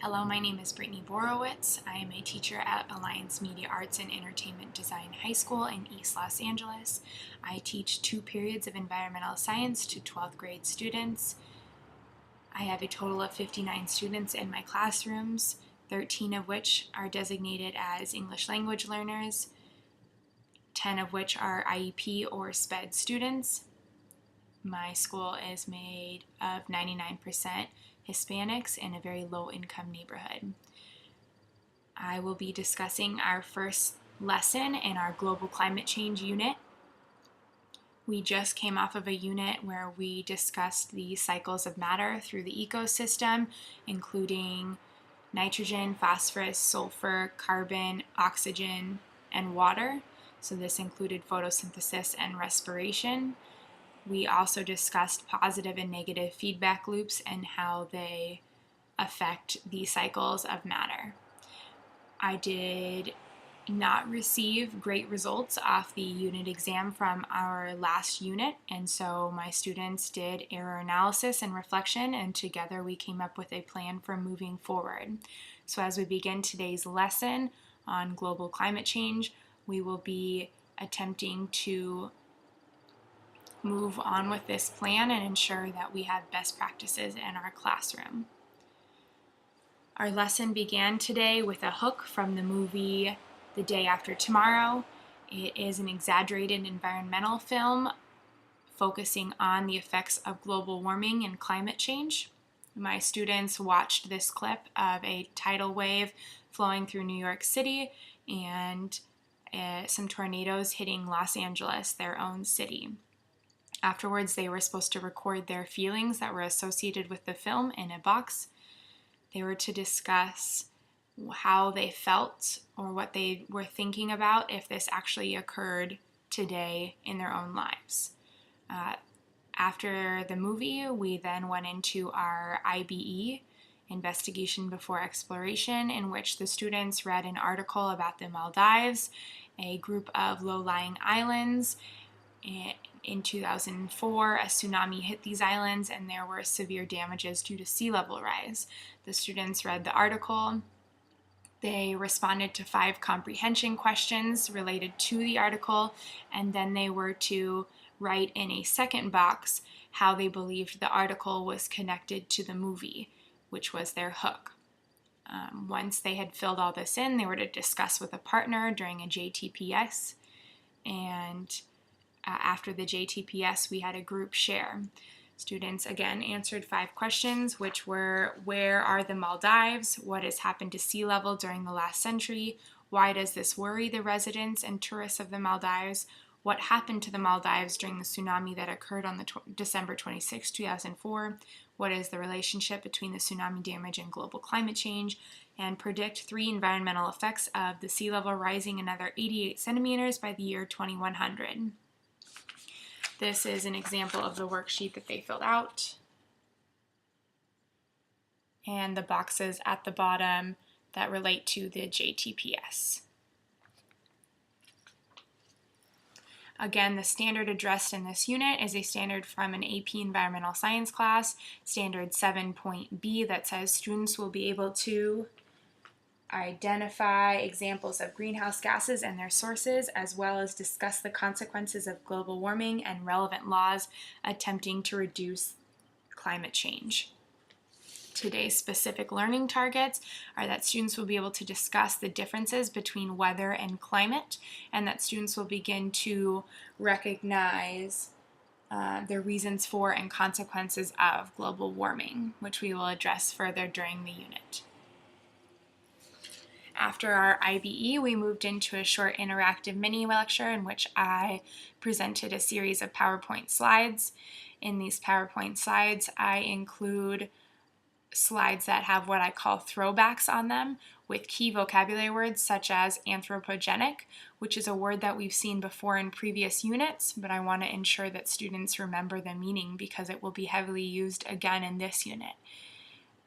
Hello, my name is Brittany Borowitz. I am a teacher at Alliance Media Arts and Entertainment Design High School in East Los Angeles. I teach 2 periods of environmental science to 12th grade students. I have a total of 59 students in my classrooms, 13 of which are designated as English language learners, 10 of which are IEP or SPED students. My school is made of 99% Hispanics in a very low-income neighborhood. I will be discussing our first lesson in our global climate change unit. We just came off of a unit where we discussed the cycles of matter through the ecosystem, including nitrogen, phosphorus, sulfur, carbon, oxygen, and water. So this included photosynthesis and respiration. We also discussed positive and negative feedback loops and how they affect the cycles of matter. I did not receive great results off the unit exam from our last unit, and so my students did error analysis and reflection, and together we came up with a plan for moving forward. So as we begin today's lesson on global climate change, we will be attempting to move on with this plan and ensure that we have best practices in our classroom. Our lesson began today with a hook from the movie The Day After Tomorrow. It is an exaggerated environmental film focusing on the effects of global warming and climate change. My students watched this clip of a tidal wave flowing through New York City and some tornadoes hitting Los Angeles, their own city. Afterwards, they were supposed to record their feelings that were associated with the film in a box. They were to discuss how they felt or what they were thinking about if this actually occurred today in their own lives. After the movie, we then went into our IBE, Investigation Before Exploration, in which the students read an article about the Maldives, a group of low-lying islands. In 2004, a tsunami hit these islands and there were severe damages due to sea level rise. The students read the article. They responded to 5 comprehension questions related to the article, and then they were to write in a second box how they believed the article was connected to the movie, which was their hook. Once they had filled all this in, they were to discuss with a partner during a JTPS, and after the JTPS, we had a group share. Students again answered 5 questions, which were: where are the Maldives? What has happened to sea level during the last century? Why does this worry the residents and tourists of the Maldives? What happened to the Maldives during the tsunami that occurred on December 26, 2004? What is the relationship between the tsunami damage and global climate change? And predict 3 environmental effects of the sea level rising another 88 centimeters by the year 2100. This is an example of the worksheet that they filled out, and the boxes at the bottom that relate to the JTPS. Again, the standard addressed in this unit is a standard from an AP Environmental Science class, standard 7.B, that says students will be able to identify examples of greenhouse gases and their sources, as well as discuss the consequences of global warming and relevant laws attempting to reduce climate change. Today's specific learning targets are that students will be able to discuss the differences between weather and climate, and that students will begin to recognize the reasons for and consequences of global warming, which we will address further during the unit. After our IBE, we moved into a short interactive mini lecture in which I presented a series of PowerPoint slides. In these PowerPoint slides, I include slides that have what I call throwbacks on them, with key vocabulary words such as anthropogenic, which is a word that we've seen before in previous units, but I want to ensure that students remember the meaning because it will be heavily used again in this unit.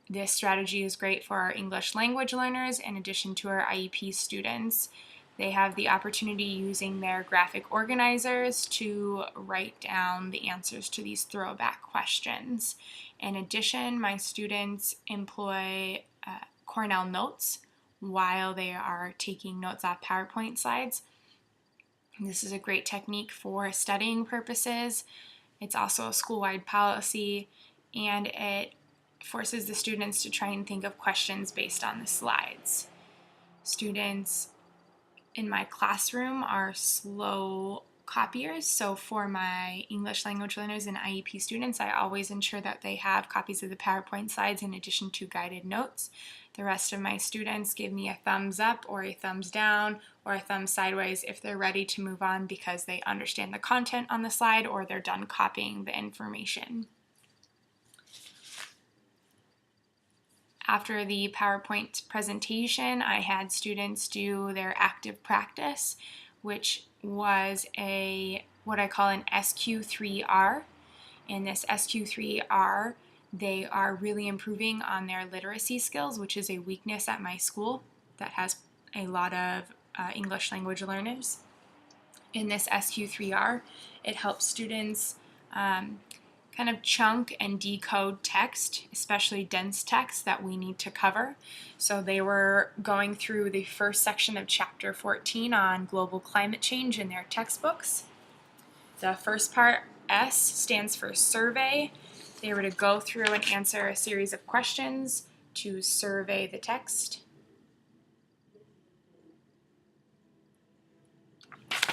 This strategy is great for our English language learners in addition to our IEP students. They have the opportunity, using their graphic organizers, to write down the answers to these throwback questions. In addition, my students employ Cornell Notes while they are taking notes off PowerPoint slides. This is a great technique for studying purposes. It's also a school-wide policy, and it forces the students to try and think of questions based on the slides. Students in my classroom are slow copiers, so for my English language learners and IEP students, I always ensure that they have copies of the PowerPoint slides in addition to guided notes. The rest of my students give me a thumbs up or a thumbs down or a thumb sideways if they're ready to move on because they understand the content on the slide or they're done copying the information. After the PowerPoint presentation, I had students do their active practice, which was what I call an SQ3R. In this SQ3R, they are really improving on their literacy skills, which is a weakness at my school that has a lot of English language learners. In this SQ3R, it helps students kind of chunk and decode text, especially dense text that we need to cover. So they were going through the first section of chapter 14 on global climate change in their textbooks. The first part, S, stands for survey. They were to go through and answer a series of questions to survey the text.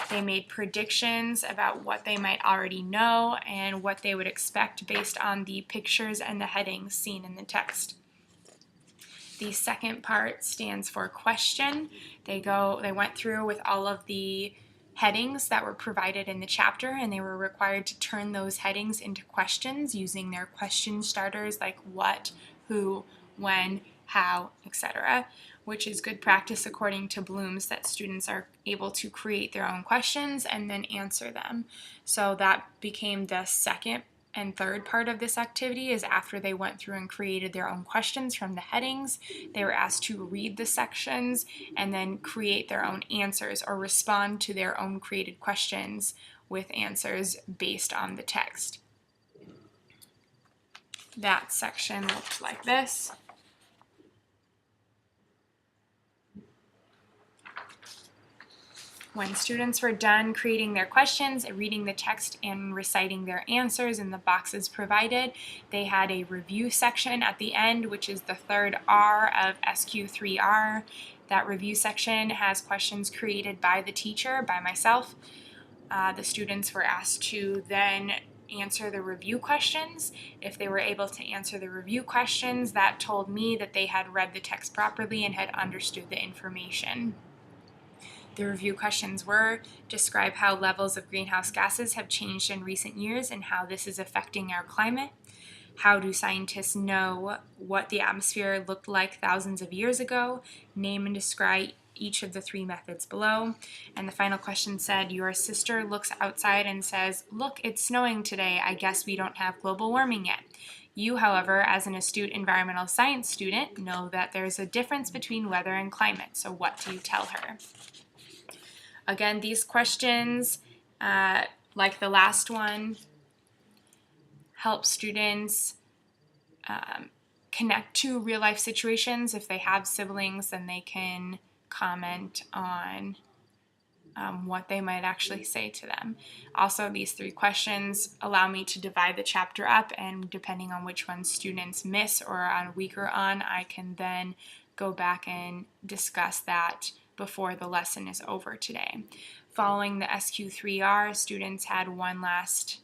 They made predictions about what they might already know and what they would expect based on the pictures and the headings seen in the text. The second part stands for question. They went through with all of the headings that were provided in the chapter, and they were required to turn those headings into questions using their question starters like what, who, when, how, etc., which is good practice according to Bloom's, that students are able to create their own questions and then answer them. So that became the second and third part of this activity. Is after they went through and created their own questions from the headings, they were asked to read the sections and then create their own answers or respond to their own created questions with answers based on the text. That section looked like this. When students were done creating their questions, reading the text, and reciting their answers in the boxes provided, they had a review section at the end, which is the third R of SQ3R. That review section has questions created by the teacher, by myself. The students were asked to then answer the review questions. If they were able to answer the review questions, that told me that they had read the text properly and had understood the information. The review questions were: describe how levels of greenhouse gases have changed in recent years and how this is affecting our climate. How do scientists know what the atmosphere looked like thousands of years ago? Name and describe each of the three methods below. And the final question said, your sister looks outside and says, look, it's snowing today. I guess we don't have global warming yet. You, however, as an astute environmental science student, know that there's a difference between weather and climate. So what do you tell her? Again, these questions, like the last one, help students connect to real-life situations. If they have siblings, then they can comment on what they might actually say to them. Also, these three questions allow me to divide the chapter up, and depending on which one students miss or are weaker on, I can then go back and discuss that before the lesson is over today. Following the SQ3R, students had one last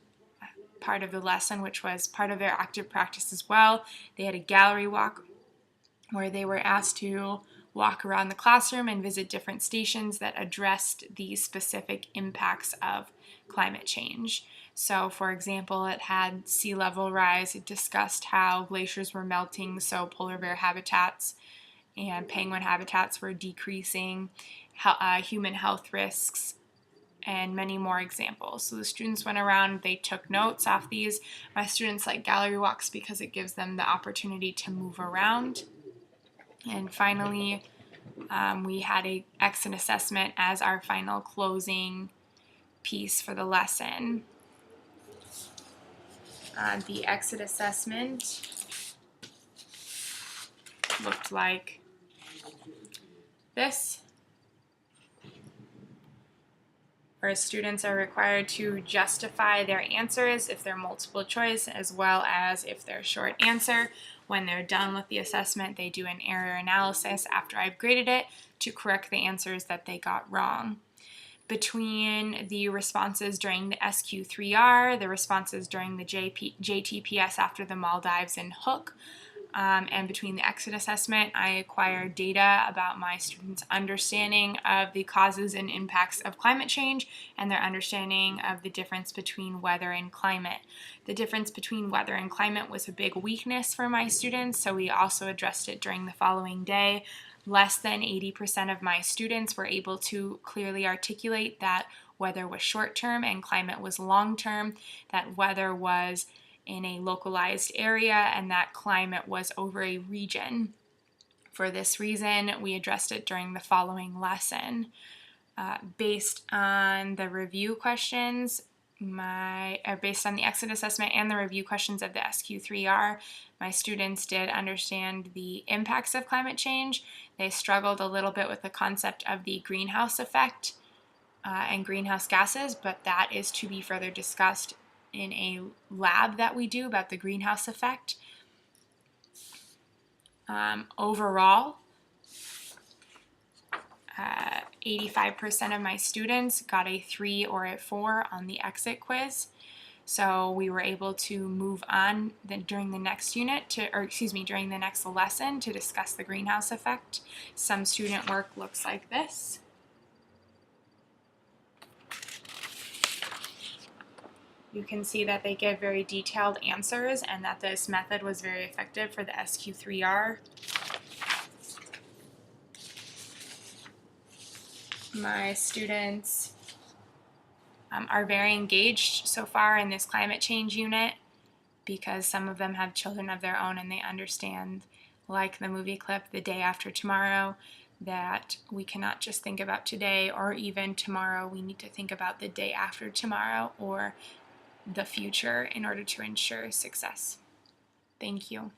part of the lesson, which was part of their active practice as well. They had a gallery walk where they were asked to walk around the classroom and visit different stations that addressed the specific impacts of climate change. So, for example, it had sea level rise. It discussed how glaciers were melting, so polar bear habitats and penguin habitats were decreasing, human health risks, and many more examples. So the students went around, they took notes off these. My students like gallery walks because it gives them the opportunity to move around. And finally, we had an exit assessment as our final closing piece for the lesson. The exit assessment looked like this, where students are required to justify their answers if they're multiple choice as well as if they're short answer. When they're done with the assessment, they do an error analysis after I've graded it to correct the answers that they got wrong. Between the responses during the SQ3R, the responses during the JTPS after the Maldives and Hook, and between the exit assessment, I acquired data about my students' understanding of the causes and impacts of climate change and their understanding of the difference between weather and climate. The difference between weather and climate was a big weakness for my students, so we also addressed it during the following day. Less than 80% of my students were able to clearly articulate that weather was short-term and climate was long-term, that weather was in a localized area and that climate was over a region. For this reason, we addressed it during the following lesson. Based on the review questions, based on the exit assessment and the review questions of the SQ3R, my students did understand the impacts of climate change. They struggled a little bit with the concept of the greenhouse effect and greenhouse gases, but that is to be further discussed in a lab that we do about the greenhouse effect. Overall, 85% of my students got a 3 or a 4 on the exit quiz. So we were able to move on during the next during the next lesson to discuss the greenhouse effect. Some student work looks like this. You can see that they give very detailed answers and that this method was very effective for the SQ3R. My students are very engaged so far in this climate change unit because some of them have children of their own and they understand, like the movie clip, The Day After Tomorrow, that we cannot just think about today or even tomorrow. We need to think about the day after tomorrow or the future in order to ensure success. Thank you.